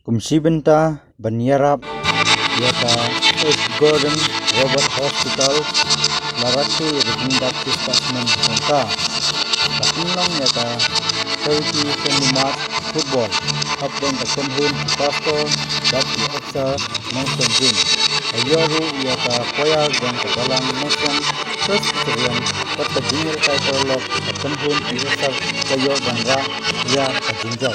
Kumsibenta Banyarap yata East Gordon Robert Hospital Laratu Reginda Kistasman Sangka Takinlang yata Sauti Senumat Football Updan Takunhun Pastor Dati Aksa Nongson Jin Ayoru yata Koya dan Kagalang Nongson First Korean Kata Jingil Kaitolok Takunhun Iresar Kayo dan Ra Ya Kajinjok